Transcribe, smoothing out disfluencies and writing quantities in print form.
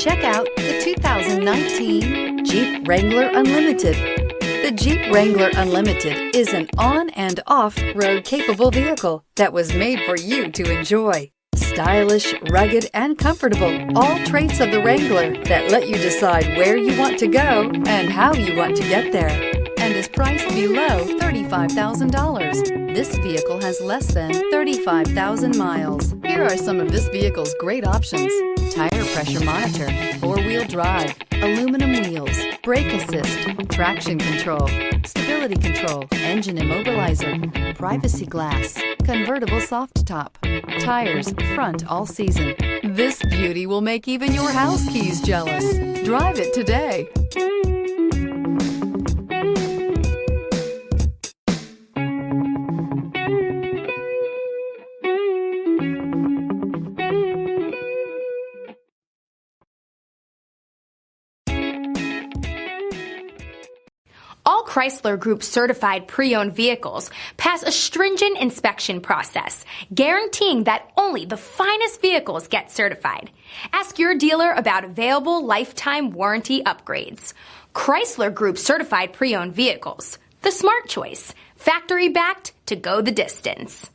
Check out the 2019 Jeep Wrangler Unlimited. The Jeep Wrangler Unlimited is an on- and off-road capable vehicle that was made for you to enjoy. Stylish, rugged, and comfortable, all traits of the Wrangler that let you decide where you want to go and how you want to get there, and is priced below $35,000. This vehicle has less than 35,000 miles. Here are some of this vehicle's great options: tire pressure monitor, four-wheel drive, aluminum wheels, brake assist, traction control, stability control, engine immobilizer, privacy glass, convertible soft top, tires front all season. This beauty will make even your house keys jealous. Drive it today. All Chrysler Group certified pre-owned vehicles pass a stringent inspection process, guaranteeing that only the finest vehicles get certified. Ask your dealer about available lifetime warranty upgrades. Chrysler Group certified pre-owned vehicles, the smart choice, factory backed to go the distance.